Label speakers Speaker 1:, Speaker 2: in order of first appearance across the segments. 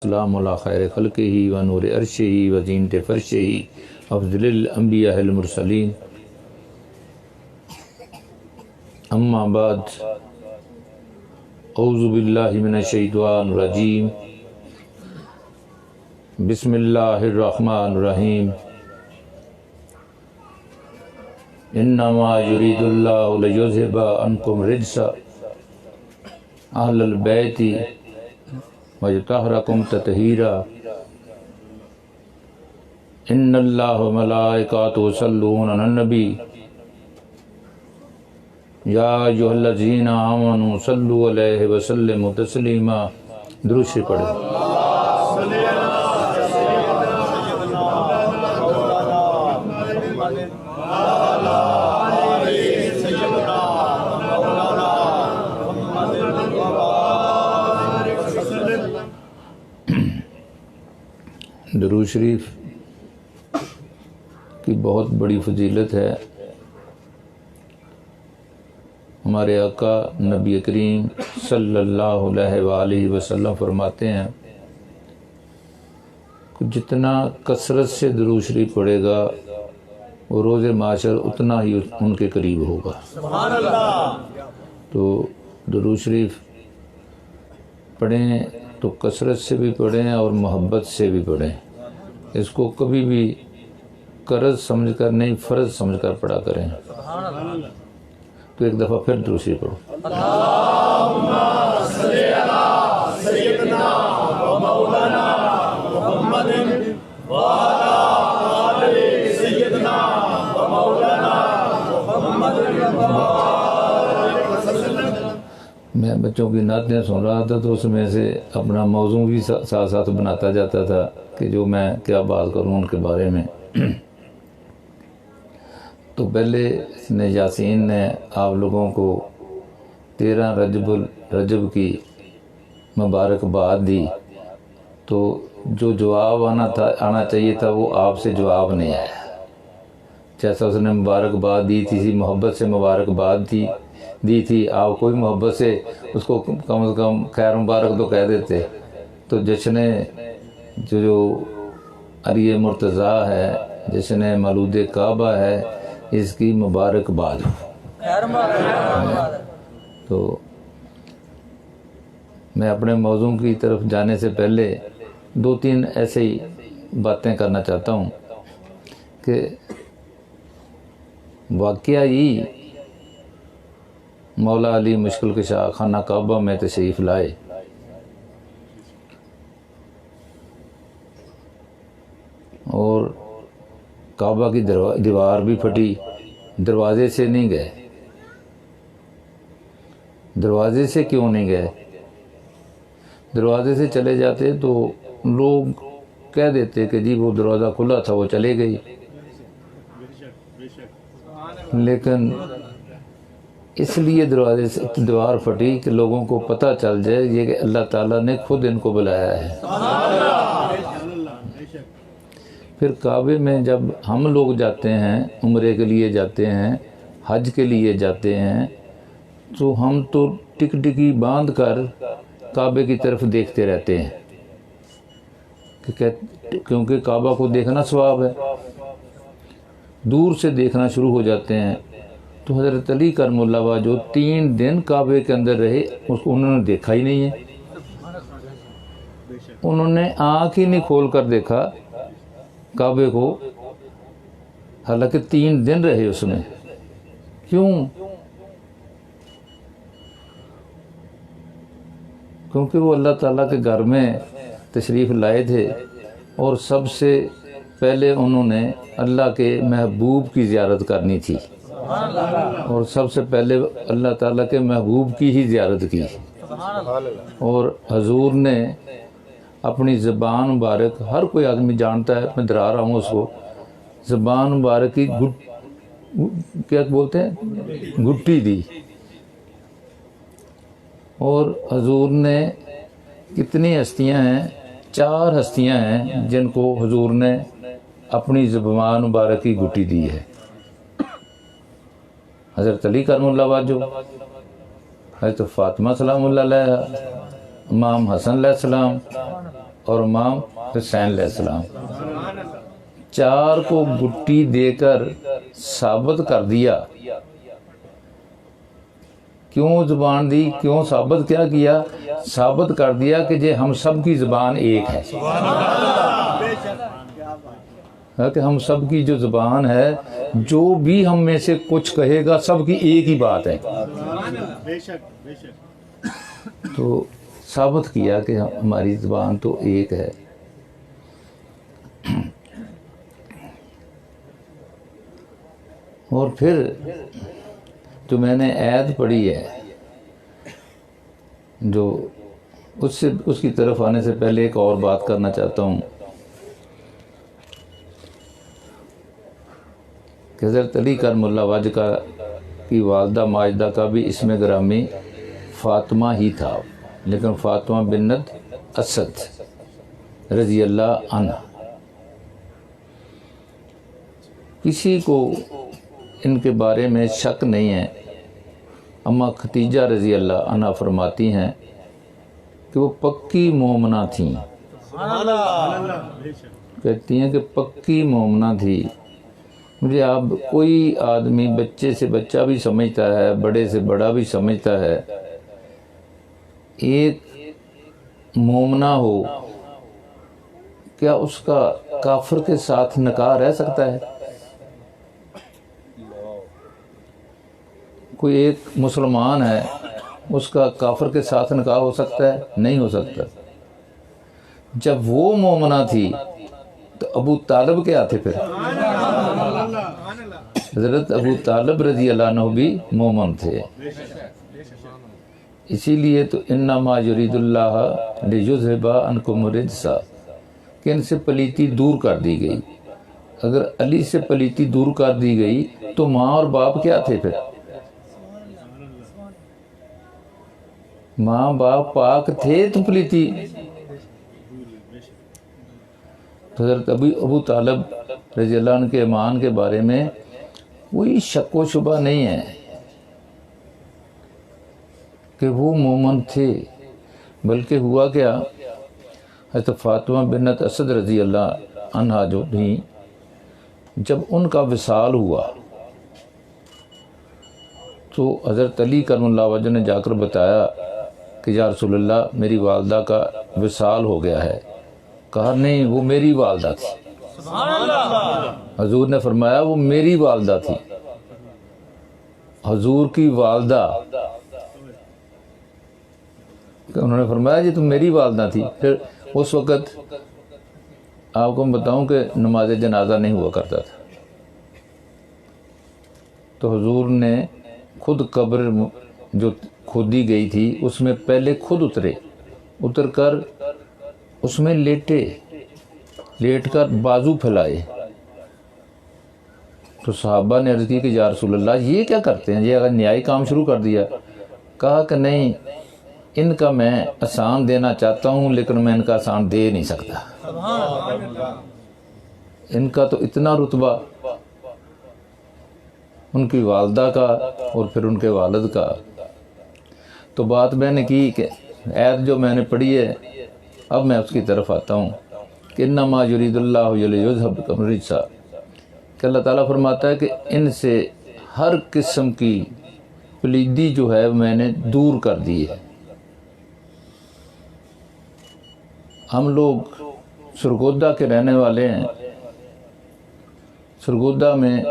Speaker 1: सलाम अला खैर खल्क़िही व नूर अर्शिही व ज़ीनत फ़र्शिही अफ़ज़लिल अंबियाइल मुरसलीन अम्मा बाद औज़ु बिल्लाहि मिनश शैतानिर रजीम बिस्मिल्लाहिर रहमानिर रहीम इन्नमा युरीदुल्लाहु लियुज़हिबा अन्कुम रिज्सा अहलल बैति वयतहरकुम ततहीरा इन्नल्लाह व मलाइकातुहु युसल्लूना अलन नबी या अय्युहल्लज़ीना आमनू सल्लु अलैहि व सल्लिमू तस्लीमा। दुरूद शरीफ पढ़ें। दुरूद शरीफ की बहुत बड़ी फजीलत है। हमारे आका नबी करीम सल्लल्लाहु अलैहि वसल्लम फरमाते हैं कि जितना कसरत से दुरूद शरीफ पढ़ेगा वो रोज़े माशर उतना ही उनके करीब होगा। सुभान अल्लाह। तो दुरूद शरीफ पढ़ें तो कसरत से भी पढ़ें और मोहब्बत से भी पढ़ें। इसको कभी भी कर्ज समझकर नहीं, फ़र्ज समझकर पढ़ा करें। तो एक दफ़ा फिर दुरूद शरीफ पढ़ो। अल्लाहुम्मा सल्ली अला सय्यिदना व मौलाना मुहम्मदिन व अला आलि सय्यिदना व मौलाना मुहम्मदिन वसल्लम। मैं बच्चों की नातें सुन रहा था तो उसमें से अपना मौजू भी साथ साथ बनाता जाता था कि जो मैं क्या बात करूं उनके बारे में। तो पहले इसने यासीन ने आप लोगों को 13 रजब की मुबारकबाद दी, तो जो जवाब आना चाहिए था वो आपसे जवाब नहीं आया। जैसा उसने मुबारकबाद दी थी, मोहब्बत से मुबारकबाद दी थी, आप कोई मोहब्बत से उसको कम से कम खैर मुबारक तो कह देते। तो जश्न जो अरिए मुर्तज़ा है, जश्न मौलूद काबा है, इसकी मुबारकबाद। तो मैं अपने मौजू की तरफ जाने से पहले 2-3 ऐसे ही बातें करना चाहता हूँ कि वाक़या ही मौला अली मुश्किल कुशा खाना काबा में तशरीफ़ लाए। और काबा की दीवार भी फटी, दरवाज़े से नहीं गए। दरवाज़े से क्यों नहीं गए? दरवाज़े से चले जाते तो लोग कह देते कि जी वो दरवाज़ा खुला था, वो चले गई। लेकिन इसलिए दरवाजे से दीवार फटी कि लोगों को पता चल जाए ये कि अल्लाह ताला ने खुद इनको बुलाया है। फिर काबे में जब हम लोग जाते हैं, उम्रे के लिए जाते हैं, हज के लिए जाते हैं, तो हम तो टिकटिकी बांध कर काबे की तरफ देखते रहते हैं क्योंकि काबा को देखना सवाब है। दूर से देखना शुरू हो जाते हैं। तो हज़रत अली करमुल्लाह जो 3 दिन काबे के अंदर रहे, उसको उन्होंने देखा ही नहीं है। उन्होंने आँख ही नहीं खोल कर देखा काबे को, हालांकि 3 दिन रहे उसमें। क्यों? क्योंकि वो अल्लाह ताला के घर में तशरीफ़ लाए थे और सबसे पहले उन्होंने अल्लाह के महबूब की ज़ियारत करनी थी और सबसे पहले अल्लाह ताला के महबूब की ही ज़ियारत की। और हजूर ने अपनी ज़बान मुबारक, हर कोई आदमी जानता है, मैं डरा रहा हूँ उसको, ज़बान मुबारक की क्या बोलते हैं, गुट्टी दी। और हजूर ने कितनी हस्तियाँ हैं, 4 हस्तियाँ हैं जिनको हजूर ने अपनी ज़बान मुबारक की गुट्टी दी है। हज़रत अली करमुल्लाह जो, हज़रत फ़ातिमा सलामुल्लाह अलैहा, इमाम हसन अलैहिस्सलाम और इमाम हुसैन अलैहिस्सलाम, चार को गुट्टी देकर साबित कर दिया। क्यों ज़ुबान दी, क्यों साबित क्या किया? साबित कर दिया कि जे हम सब की ज़ुबान एक है, कि हम सब की जो ज़ुबान है, जो भी हम में से कुछ कहेगा सबकी एक ही बात है। तो साबित किया कि हमारी ज़ुबान तो एक है। और फिर जो मैंने ऐद पढ़ी है, जो उसकी तरफ आने से पहले एक और बात करना चाहता हूँ कि हज़रत अली करमुल्लाह वजह की वालदा माजिदा का भी इसमें ग्रामी फ़ातिमा ही था, लेकिन फ़ातिमा बिन्नत असद रज़ी अल्लाह अन्हा। किसी को इनके बारे में शक नहीं है। अम्मा खतीजा रज़ी अल्लाह अन्हा फरमाती हैं कि वो पक्की मोमना थीं। कहती हैं कि पक्की मोमना थी। मुझे आप कोई आदमी बच्चे से बच्चा भी समझता है, बड़े से बड़ा भी समझता है, एक मोमना हो, क्या उसका काफिर के साथ निकाह रह सकता है? कोई एक मुसलमान है, उसका काफिर के साथ निकाह हो सकता है? नहीं हो सकता। जब वो मोमना थी तो अबू तालिब क्या थे? फिर हज़रत अबू तालिब रज़ी अल्लाह अन्हु भी मोमन थे। इसीलिए तो इन्नमा युरीदुल्लाह लियुज़हिबा अन्कुम रिज्सा, कि इनसे पलीती दूर कर दी गई। अगर अली से पलीती दूर कर दी गई तो माँ और बाप क्या थे? फिर माँ बाप पाक थे तो पलीती। हज़रत अबू तालिब रज़ी अल्लाह अन्हु के ईमान के बारे में कोई शक व शुबा नहीं है कि वो मोमन थे। बल्कि हुआ क्या, हज़रत फ़ातिमा बिन्नत असद रज़ी अल्लाह अन्हा जो थी, जब उनका विसाल हुआ तो हज़रत अली करमुल्लाह वजह ने जाकर बताया कि या रसूलल्लाह, मेरी वालदा का विसाल हो गया है। कहा नहीं, वो मेरी वालदा थी। हजूर ने फरमाया वो मेरी वालदा थी। हजूर की वालदा, उन्होंने फरमाया जी तुम मेरी वालदा थी। फिर उस वक़्त आपको मैं बताऊं कि नमाज जनाजा नहीं हुआ करता था, तो हजूर ने खुद कब्र जो खोदी गई थी उसमें पहले खुद उतर कर उसमें लेट कर बाजू फैलाए। तो सहाबा ने अर्ज़ की कि या रसूलल्लाह, ये क्या करते हैं? ये अगर न्यायी काम शुरू कर दिया। कहा कि नहीं, इनका मैं आसान देना चाहता हूँ, लेकिन मैं इनका आसान दे नहीं सकता। इनका तो इतना रुतबा उनकी वालदा का और फिर उनके वालिद का। तो बात मैंने की कि ऐत जो मैंने पढ़ी है, अब मैं उसकी तरफ आता हूँ कि इन्नमा युरीदुल्लाहु लियुज़हिबकुम रिज्सा, कि अल्लाह ताला फरमाता है कि इनसे हर किस्म की पलीदी जो है मैंने दूर कर दी है। हम लोग सरगोदा के रहने वाले हैं। सरगोदा में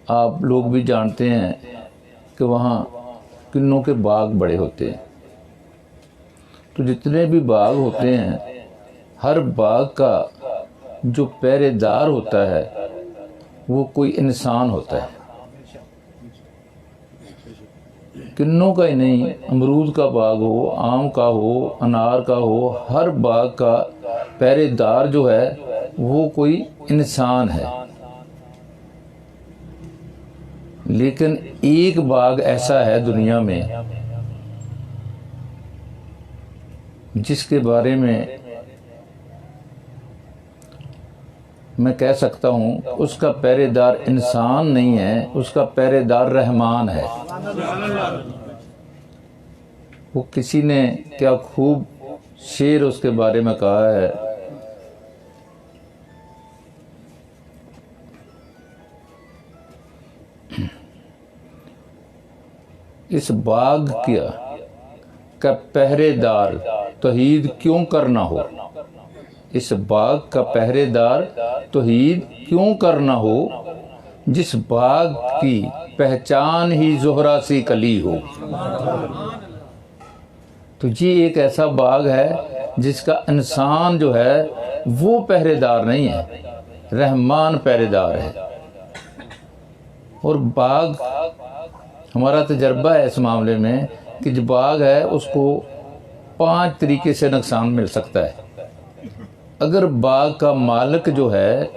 Speaker 1: आप लोग भी जानते हैं कि वहाँ किन्नों के बाग बड़े होते हैं। तो जितने भी बाग होते हैं, हर बाग का जो पहरेदार होता है वो कोई इंसान होता है। किन्नों का ही नहीं, अमरूद का बाग हो, आम का हो, अनार का हो, हर बाग का पहरेदार जो है वो कोई इंसान है। लेकिन एक बाग ऐसा है दुनिया में जिसके बारे में मैं कह सकता हूँ उसका पहरेदार इंसान नहीं है, उसका पहरेदार रहमान है। वो किसी ने क्या खूब शेर उसके बारे में कहा है, इस बाग का पहरेदार तौहीद क्यों करना हो, इस बाग का पहरेदार तौहीद क्यों करना हो, जिस बाग की पहचान ही ज़ोहरा सी कली हो। तो ये एक ऐसा बाग है जिसका इंसान जो है वो पहरेदार नहीं है, रहमान पहरेदार है। और बाग, हमारा तजर्बा है इस मामले में कि जो बाग है उसको 5 तरीके से नुकसान मिल सकता है। अगर बाग का मालिक जो है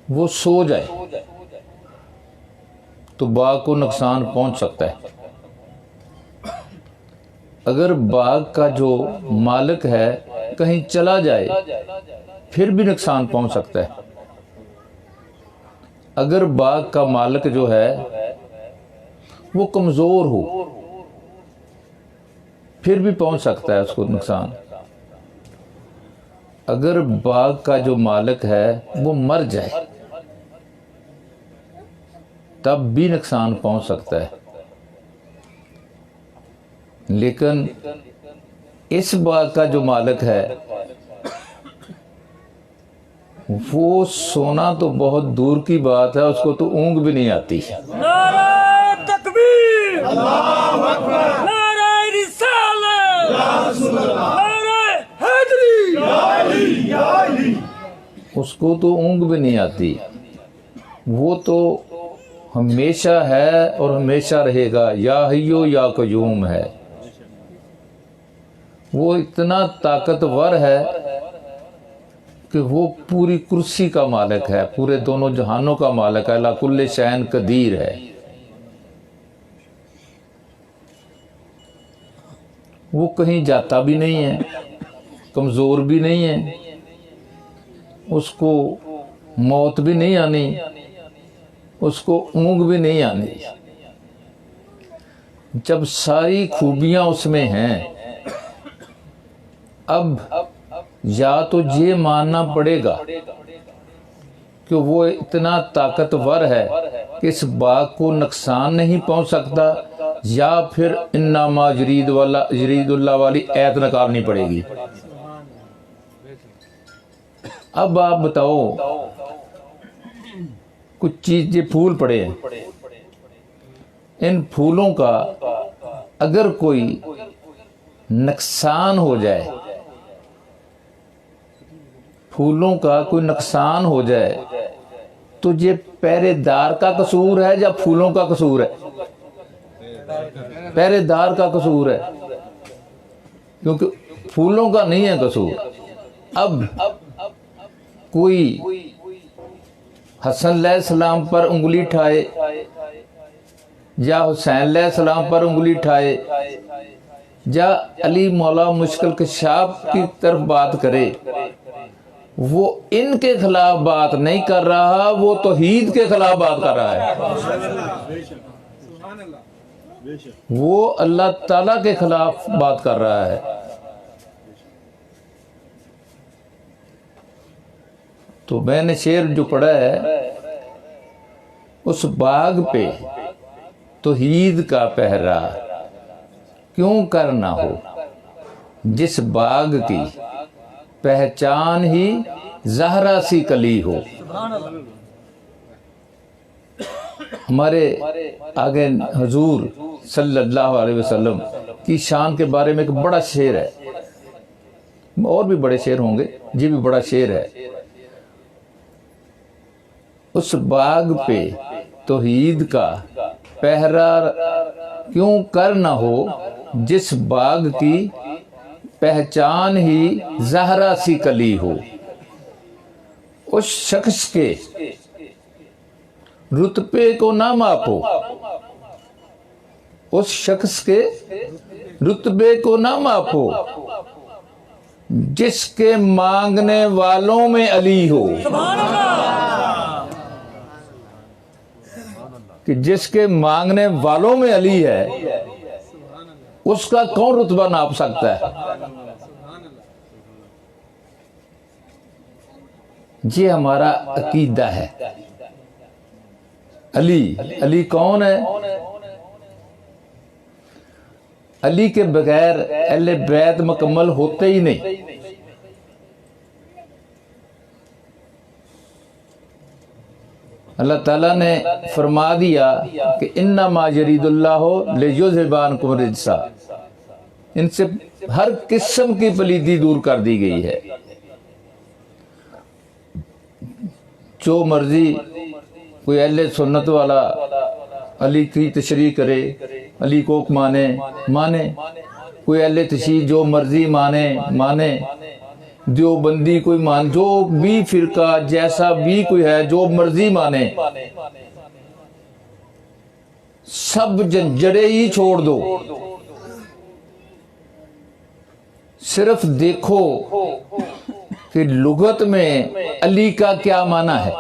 Speaker 1: वो सो जाए तो बाग को नुकसान पहुंच सकता है। अगर बाग का जो मालिक है कहीं चला जाए फिर भी नुकसान पहुंच सकता है। अगर बाग का मालिक जो है वो कमज़ोर हो फिर भी पहुंच सकता है उसको नुकसान। अगर बाग का जो मालिक है वो मर जाए तब भी नुकसान पहुंच सकता है। लेकिन इस बाग का जो मालिक है वो सोना तो बहुत दूर की बात है, उसको तो ऊँग भी नहीं आती।
Speaker 2: नारे तकबीर, अल्लाहु अकबर, नारे रिसालत, नारे हैदरी, या अली, या अली।
Speaker 1: उसको तो ऊँग भी नहीं आती। वो तो हमेशा है और हमेशा रहेगा, या हय्यो या कयूम है। वो इतना ताकतवर है कि वो पूरी कुर्सी का मालिक है, पूरे दोनों जहानों का मालिक है, ला कुल्ले शैन कदीर है। वो कहीं जाता भी नहीं है, कमज़ोर भी नहीं है, उसको मौत भी नहीं आनी, उसको ऊँग भी नहीं आनी। जब सारी खूबियां उसमें हैं, अब या तो ये मानना पड़ेगा कि वो इतना ताकतवर है कि इस बाग को नुकसान नहीं पहुंच सकता, या फिर इन्नमा यरीदुल्लाह वाली ऐत निकालनी पड़ेगी। अब आप बताओ, कुछ चीज, ये फूल पड़े हैं, इन फूलों का अगर कोई नुकसान हो जाए, फूलों का कोई नुकसान हो जाए तो ये पहरेदार का कसूर है या फूलों का कसूर है? पहरेदार का कसूर है, क्योंकि फूलों का नहीं है कसूर। अब कोई हसन अलैहिस्सलाम पर उंगली ठाए या हुसैन अलैहिस्सलाम पर उंगली ठाए या अली मौला मुश्किल कशाफ की तरफ बात करे, वो इनके खिलाफ बात नहीं कर रहा, वो तौहीद के खिलाफ बात कर रहा है। वो अल्लाह ताला के खिलाफ बात कर रहा है। तो मैंने शेर जो पढ़ा है, उस बाग पे तौहीद का पहरा क्यों करना हो, जिस बाग की पहचान ही ज़हरा सी कली हो। हमारे आगे हुजूर सल्लल्लाहु अलैहि वसल्लम की शान के बारे में एक बड़ा शेर है, और भी बड़े शेर होंगे, ये भी बड़ा शेर है। उस बाग पे तौहीद का पहरा क्यों करना हो, जिस बाग की पहचान ही ज़हरा सी कली हो। उस शख्स के रुतबे को ना मापो, उस शख्स के रुतबे को ना मापो, जिसके मांगने वालों में अली हो। कि जिसके मांगने वालों में अली है, उसका कौन रुतबा नाप सकता है? ये हमारा अकीदा है। अली कौन है? अली के बगैर अहले बैत मुकम्मल होते ही नहीं। अल्लाह ताला ने फरमा दिया कि इन्ना मा यरीदुल्लाहु लियुज़हिबानकुम रिज्सा, इनसे हर किस्म की पलीदी दूर कर दी गई है। जो मर्जी कोई अहले सुन्नत वाला अली की तशरीह करे, अली को माने, कोई अहले तशरीह जो मर्जी माने, देवबंदी कोई मान, जो भी फिरका जैसा भी कोई है जो मर्जी माने, सब जंजड़े ही छोड़ दो। सिर्फ देखो कि लुगत में अली का क्या माना है।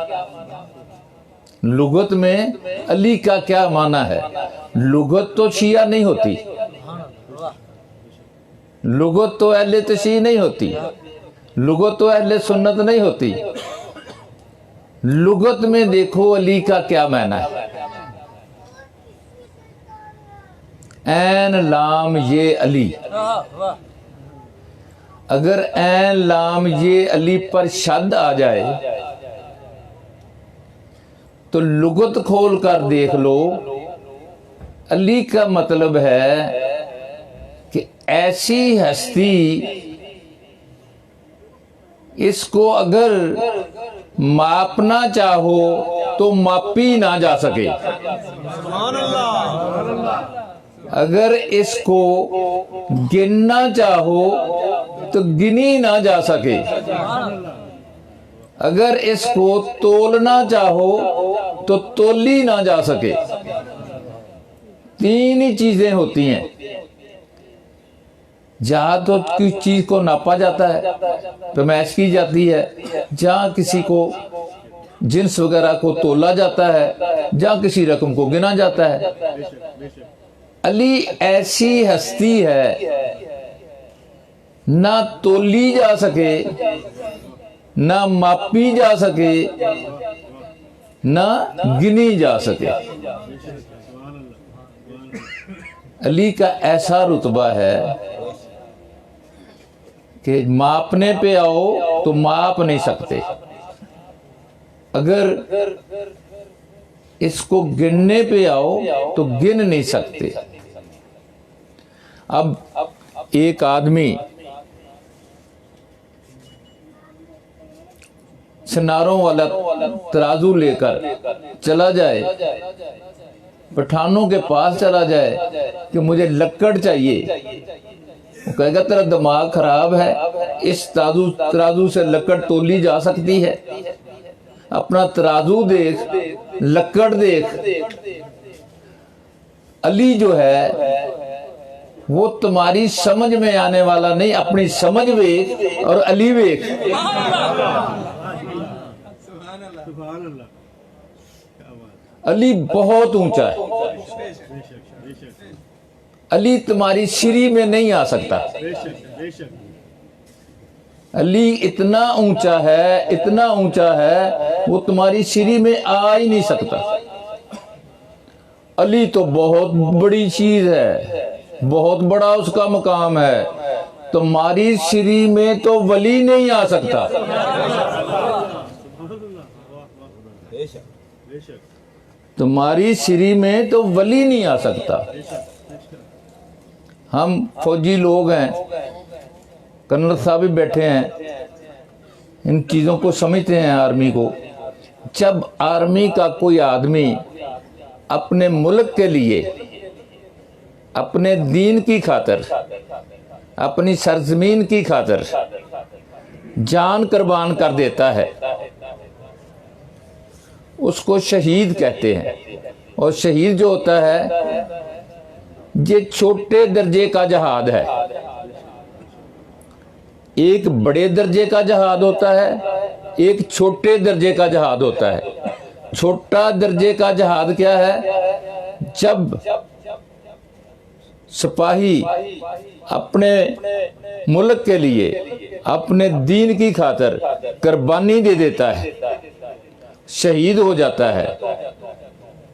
Speaker 1: लुगत में अली का क्या माना है। लुगत तो शिया नहीं होती, लुगत तो अहले तशरीह नहीं होती, लुगत तो अहले सुन्नत नहीं होती। लुगत में देखो अली का क्या माना है। ऐन लाम ये अली, अगर ऐन लाम ये अली पर शब्द आ जाए तो लुगत खोल कर देख लो। अली का मतलब है कि ऐसी हस्ती, इसको अगर मापना चाहो तो मापी ना जा सके, अगर इसको गिनना चाहो तो गिनी ना जा सके, अगर इसको तोलना चाहो तो तोली ना जा सके। तीन ही चीजें होती हैं। जहां तो किसी चीज को नापा जाता है, पैमाइश की जाती है, जहां किसी को जिन्स वगैरह को तोला जाता है, जहां किसी रकम को गिना जाता है। अली ऐसी हस्ती है, ना तोली जा सके, ना मापी जा सके, ना गिनी जा सके। अली का ऐसा रुतबा है कि मापने पे आओ तो माप नहीं सकते, अगर इसको गिनने पे आओ तो गिन नहीं सकते। अब एक आदमी सिनारों वाला तराजू लेकर चला जाए, पठानों के पास चला जाए कि मुझे लक्कड़ चाहिए, वो कहेगा तेरा दिमाग खराब है, इस तराजू से लक्कड़ तोली जा सकती है? अपना तराजू देख, लक्कड़ देख। अली जो है वो तुम्हारी समझ में आने वाला नहीं, अपनी समझ वेख और अली वेख। अली बहुत ऊंचा है। अली तुम्हारी सीढ़ी में नहीं आ सकता। अली इतना ऊंचा है, इतना ऊंचा है, वो तुम्हारी सीढ़ी में आ ही नहीं सकता। अली तो बहुत बड़ी चीज है, बहुत बड़ा उसका मकाम है। तुम्हारी सीढ़ी में तो वली नहीं आ सकता। तुम्हारी सीढ़ी में तो वली नहीं आ सकता। हम फौजी लोग हैं, कर्नल साहब भी बैठे हैं, इन चीज़ों को समझते हैं आर्मी को। जब आर्मी का कोई आदमी अपने मुल्क के लिए, अपने दीन की खातिर, अपनी सरजमीन की खातिर जान कुर्बान कर देता है, उसको शहीद कहते हैं। और शहीद जो होता है ये छोटे दर्जे का जहाद है। एक बड़े दर्जे का जहाद होता है, एक छोटे दर्जे का जहाद होता है। छोटा दर्जे का जहाद क्या है? जब सिपाही अपने मुल्क के लिए अपने दीन की खातिर कुर्बानी दे देता है, शहीद हो जाता है,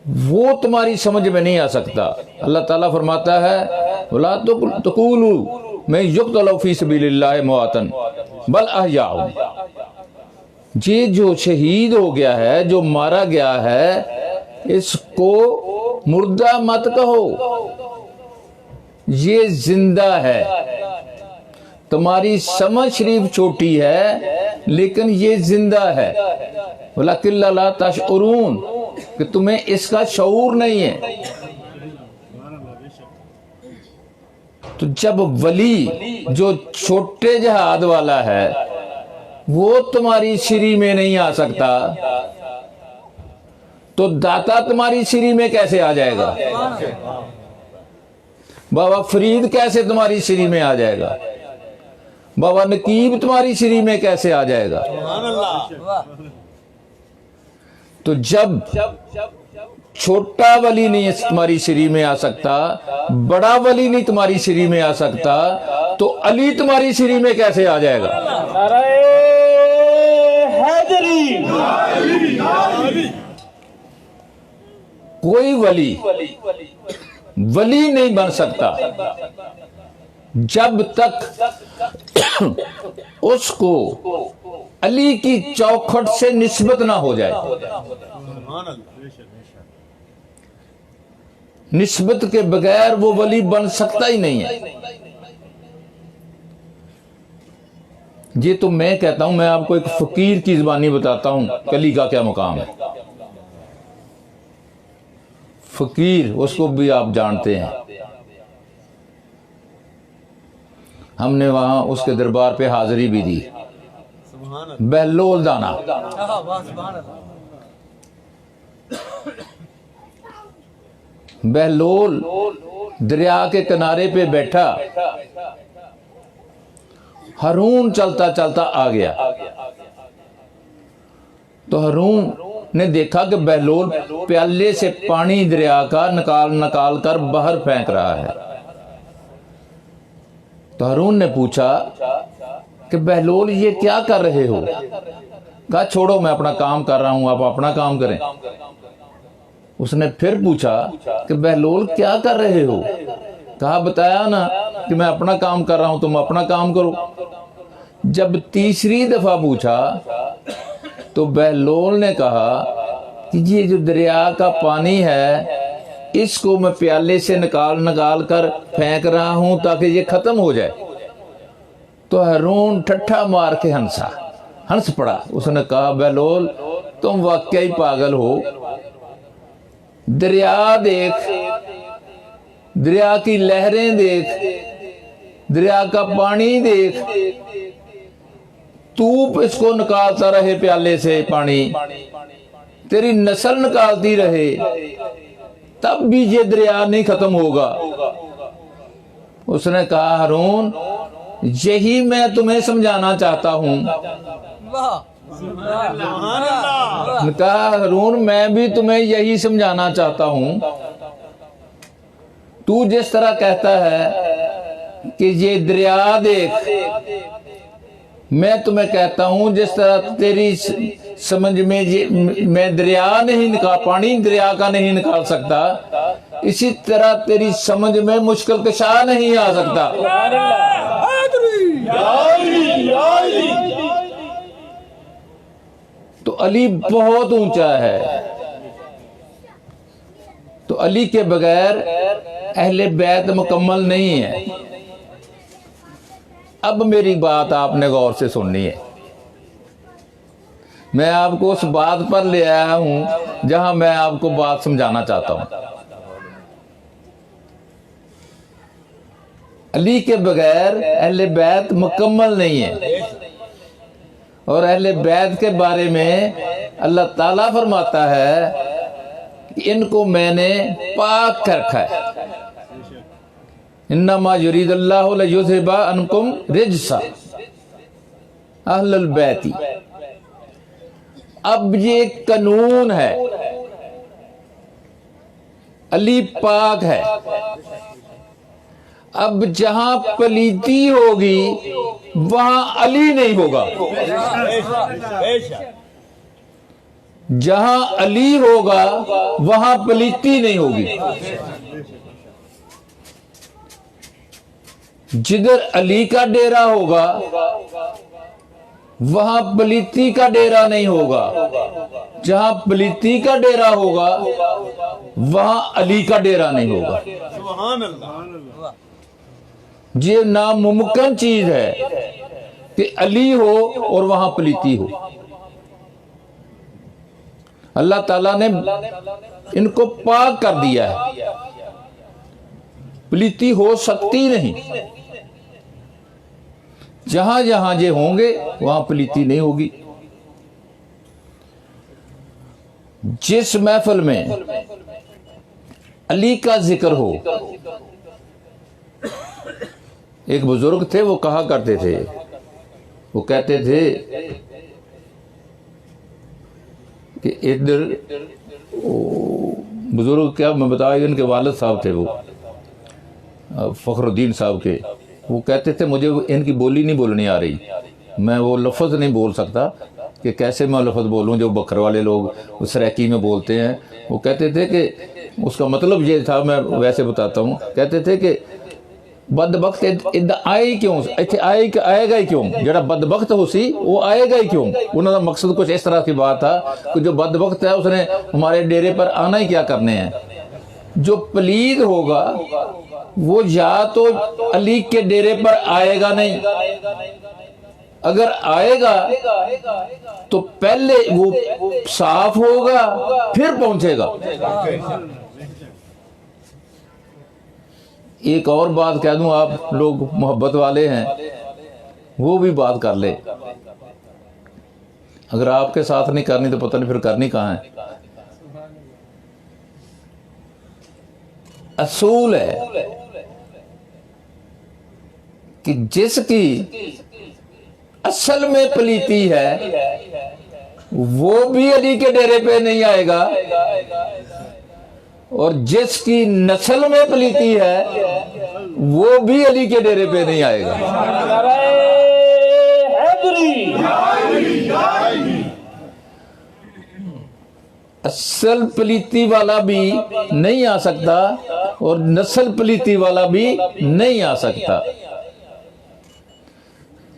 Speaker 1: वो तुम्हारी समझ में नहीं आ सकता। अल्लाह ताला फरमाता है वला तक़ूलू मैं युक़्तलू फ़ी सबीलिल्लाहि मुआतन बल अहयाउ। ये जो शहीद हो गया है, जो मारा गया है, इसको मुर्दा मत कहो, ये जिंदा है। तुम्हारी समझ शरीफ छोटी है लेकिन ये जिंदा है। वलाकिन ला तशउरून, कि तुम्हें इसका शऊर नहीं है। तो जब वली जो छोटे जहाद वाला है वो तुम्हारी श्री में नहीं आ सकता, तो दाता तुम्हारी श्री में कैसे आ जाएगा? बाबा फरीद कैसे तुम्हारी श्री में आ जाएगा? बाबा नकीब तुम्हारी श्री में कैसे आ जाएगा? तो जब छोटा वली नहीं तुम्हारी श्री में आ सकता, बड़ा वली नहीं तुम्हारी श्री में आ सकता, तो अली तुम्हारी श्री में कैसे आ जाएगा? कोई वली नहीं बन सकता जब तक उसको अली की चौखट से निस्बत ना हो जाए। निस्बत के बगैर वो वली बन सकता ही नहीं है। ये तो मैं कहता हूं, मैं आपको एक फकीर की जुबानी बताता हूं कली का क्या मुकाम है। फकीर, उसको भी आप जानते हैं, हमने वहां उसके दरबार पे हाजिरी भी दी। बहलोल दाना, बहलोल दरिया के किनारे पे बैठा, हारून चलता चलता आ गया। तो हारून ने देखा कि बहलोल प्याले से पानी दरिया का निकाल निकाल कर बाहर फेंक रहा है। तो हारून ने पूछा कि बहलोल ये क्या कर रहे हो? कहा छोड़ो, मैं अपना काम कर रहा हूं, आप अपना काम करें। उसने फिर पूछा कि बहलोल क्या कर रहे हो? कहा बताया ना कि मैं अपना काम कर रहा हूं, तुम अपना काम करो। जब तीसरी दफा पूछा तो बहलोल ने कहा कि ये जो दरिया का पानी है इसको मैं प्याले से निकाल निकाल कर फेंक रहा हूं ताकि ये खत्म हो जाए। तो हारून ठट्ठा मार के हंस पड़ा। उसने कहा बहलोल तुम वाकई पागल हो, दरिया देख, दरिया की लहरें देख, दरिया का पानी देख, तू इसको निकालता रहे प्याले से पानी, तेरी नस्ल निकालती रहे, तब भी ये दरिया नहीं खत्म होगा। उसने कहा हारून यही मैं तुम्हें समझाना चाहता हूं। कहा हारून मैं भी तुम्हें यही समझाना चाहता हूं। तू जिस तरह कहता है कि ये दरिया देख, मैं तुम्हें कहता हूं जिस तरह तेरी समझ में मैं दरिया नहीं निकाल, पानी दरिया का नहीं निकाल सकता, इसी तरह तेरी समझ में मुश्किल कशा नहीं आ सकता। तो अली बहुत ऊंचा है। तो अली के बगैर अहले बैत मुकम्मल नहीं है। अब मेरी बात आपने गौर से सुननी है। मैं आपको उस बात पर ले आया हूं जहां मैं आपको बात समझाना चाहता हूं। अली के बगैर अहले बैत मुकम्मल नहीं है। और अहले बैत के बारे में अल्लाह ताला फरमाता है कि इनको मैंने पाक कर रखा है। इन्नमा युरीदुल्लाहु लियुज़हिबा अन्कुम रिज्सा अहलल बैती। अब ये कानून है, अली पाक है, अब जहां पलीती होगी वहां अली नहीं होगा। जहां अली होगा वहां पलीती नहीं होगी। जिधर अली का डेरा होगा वहां पलीती का डेरा नहीं होगा। जहां पलीती का डेरा होगा वहां अली का डेरा नहीं होगा। ये नामुमकिन चीज है कि अली हो और वहां पलीती हो। अल्लाह ताला ने इनको पाक कर दिया है, पलीती हो सकती नहीं। जहां जहां ये होंगे वहां पलीती नहीं होगी। जिस महफिल में अली का जिक्र हो, एक बुजुर्ग थे, वो कहा करते थे, वो कहते थे कि इधर बुजुर्ग क्या मैं बताया, इनके वालिद साहब थे वो फखरुद्दीन साहब के। वो कहते थे मुझे इनकी बोली नहीं बोलनी आ रही, मैं वो लफ्ज़ नहीं बोल सकता कि कैसे मैं लफ्ज़ बोलूं जो बकर वाले लोग उस सराकी में बोलते हैं। वो कहते थे कि उसका मतलब ये था, मैं वैसे बताता हूँ। कहते थे कि बदबख्त इधर आए क्यों, इतने आएगा ही क्यों, जरा बदबख्त हो सी वो आएगा ही क्यों। उन्होंने मकसद कुछ इस तरह की बात था कि जो बदबख्त है उसने हमारे डेरे पर आना ही क्या करने हैं। जो पलीद होगा वो या तो अली के डेरे पर आएगा नहीं, अगर आएगा तो पहले वो साफ होगा फिर पहुंचेगा। एक और बात कह दूं, आप लोग मोहब्बत वाले हैं, वो भी बात कर ले। अगर आपके साथ नहीं करनी तो पता नहीं फिर करनी कहां है। असूल है कि जिसकी असल में पलीती है वो भी अली के डेरे पे नहीं आएगा, और जिसकी नस्ल में पलीती है वो भी अली के डेरे पे नहीं आएगा। असल पलीती वाला भी नहीं आ सकता और नस्ल पलीती वाला भी नहीं आ सकता।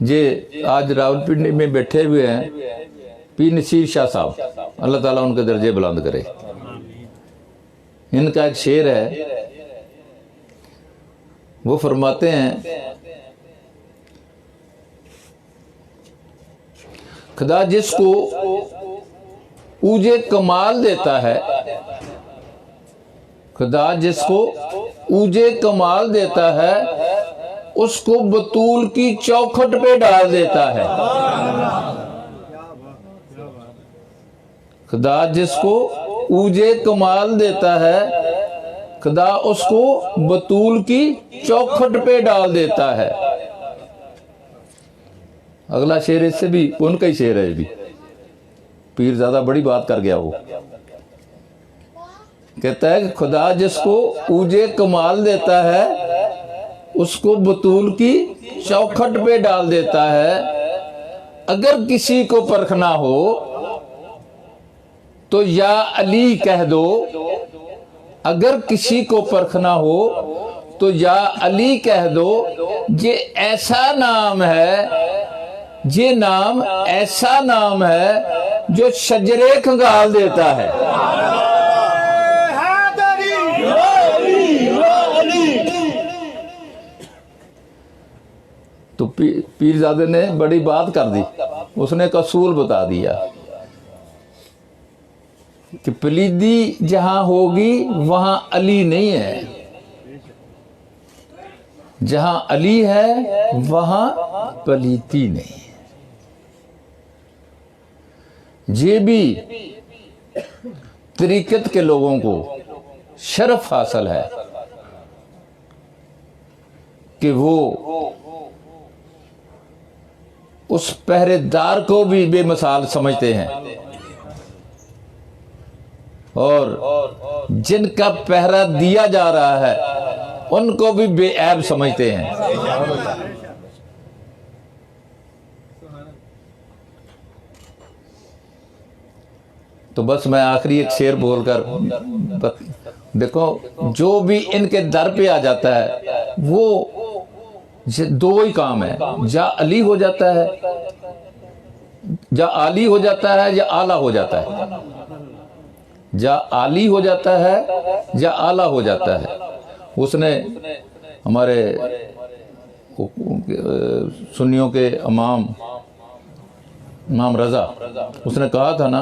Speaker 1: जे आज रावलपिंडी में बैठे हुए हैं पीर नसीर शाह साहब, अल्लाह ताला उनके दर्जे बुलंद करे। इनका एक शेर है, वो फरमाते हैं, खुदा जिसको ऊजे कमाल देता है, खुदा जिसको ऊजे कमाल देता है उसको बतूल की चौखट पे डाल देता है। खुदा जिसको ऊजे कमाल देता है, खुदा उसको बतूल की चौखट पे डाल देता है। अगला शेर इससे भी उनका ही शेर है, भी पीर ज्यादा बड़ी बात कर गया। वो कहता है कि खुदा जिसको ऊजे कमाल देता है उसको बतूल की चौखट पे डाल देता है। अगर किसी को परखना हो तो या अली कह दो, अगर किसी को परखना हो तो या अली कह दो। ये ऐसा नाम है, ये नाम ऐसा नाम है जो शजरे खंगाल देता है। तो पीरजादे ने बड़ी बात कर दी, उसने एक असूल बता दिया कि पलीदी जहां होगी वहां अली नहीं है, जहां अली है वहां पलीदी नहीं है। ये भी तरीकत के लोगों को शर्फ हासिल है कि वो उस पहरेदार को भी बेमिसाल समझते हैं और जिनका पहरा दिया जा रहा है उनको भी बेऐब समझते हैं। तो बस मैं आखिरी एक शेर बोलकर, देखो जो भी इनके दर पे आ जाता है वो दो ही काम है, या अली हो जाता है, या आली हो जाता है, या आला हो जाता है, या आली हो जाता है या आला हो जाता है। उसने हमारे सुन्नियों के इमाम रजा, उसने कहा था ना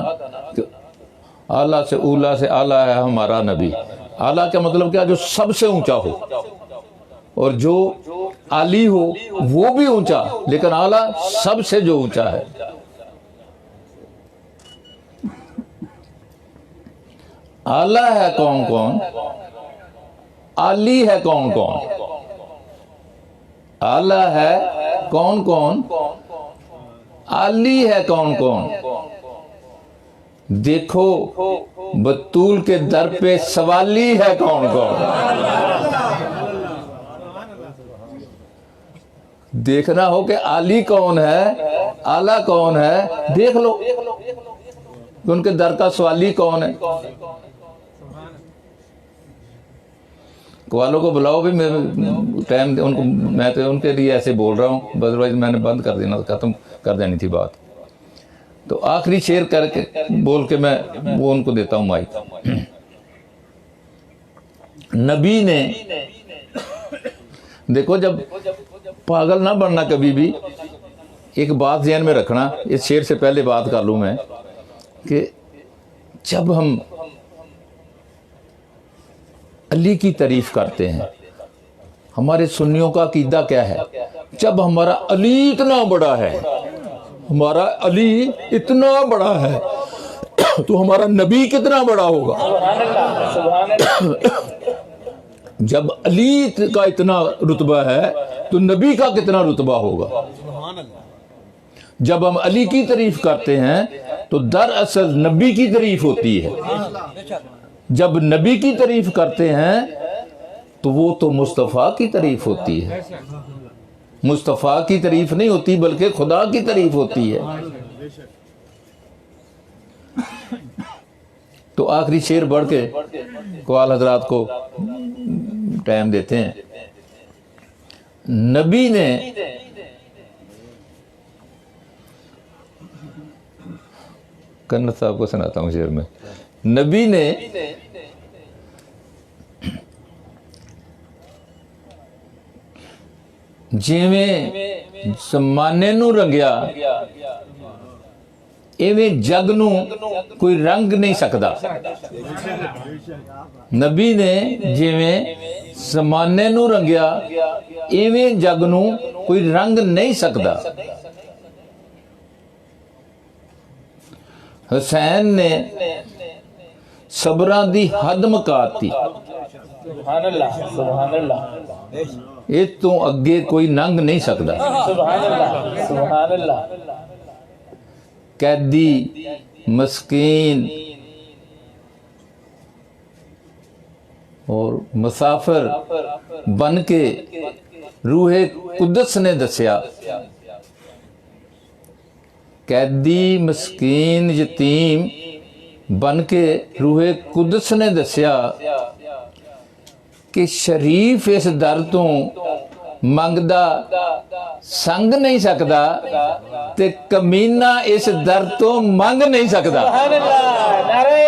Speaker 1: कि आला से ऊला से आला है हमारा नबी। आला का मतलब क्या? जो सबसे ऊंचा हो, और जो आली हो वो भी ऊंचा, लेकिन आला सबसे जो ऊंचा है। आला है कौन कौन, आली है कौन कौन। आला है कौन कौन, आली है कौन कौन। देखो बतूल के दर पे सवाली है कौन कौन। देखना हो कि आली कौन है, आला कौन है, देख लो कि उनके दर का सवाली कौन है। वालों को बुलाओ भी, मैं टाइम उनको, मैं तो उनके लिए ऐसे बोल रहा हूँ, अदरवाइज मैंने बंद कर देना, खत्म कर देनी थी बात। तो आखिरी शेर करके बोल के मैं वो उनको देता हूँ माइक। नबी ने, देखो जब पागल ना बनना कभी भी, एक बात ध्यान में रखना, इस शेर से पहले बात कर लूँ मैं कि जब हम अली की तारीफ करते हैं, हमारे सुन्नियों का अकीदा क्या है? जब हमारा अली इतना बड़ा है, हमारा अली इतना बड़ा है, तो हमारा नबी कितना बड़ा होगा। जब अली का इतना रुतबा है तो नबी का कितना रुतबा होगा। जब हम अली की तारीफ करते हैं तो दरअसल नबी की तारीफ होती है। जब नबी की तारीफ करते हैं तो वो तो मुस्तफ़ा की तारीफ होती है। मुस्तफ़ा की तारीफ नहीं होती बल्कि खुदा की तारीफ होती है। तो आखिरी शेर बढ़ के कवाल हजरात को टाइम देते हैं। नबी ने कन्नत साहब को सुनाता हूँ शेर में। नबी ने जिवें ज़माने नूं रंगिया इवें जग नूं कोई रंग नहीं सकदा। नबी ने जिवें ज़माने नूं रंगिया इवें जग नूं कोई रंग नहीं सकदा। हुसैन ने सबरां दी हद मुकाती,
Speaker 2: सुभान अल्लाह, सुभान अल्लाह।
Speaker 1: इस तो अगे कोई नंग नहीं सकता।
Speaker 2: सुभान अल्लाह, सुभान अल्लाह।
Speaker 1: कैदी मस्कीन और मुसाफिर बन के रूहे कुदस ने दसिया। कैदी मस्कीन यतीम बन के रूहे कुदस ने दसिया कि शरीफ इस दर तो मंगदा संग नहीं सकदा ते कमीना इस दर तो मंग नहीं सकदा।
Speaker 2: सुभान अल्लाह, नारे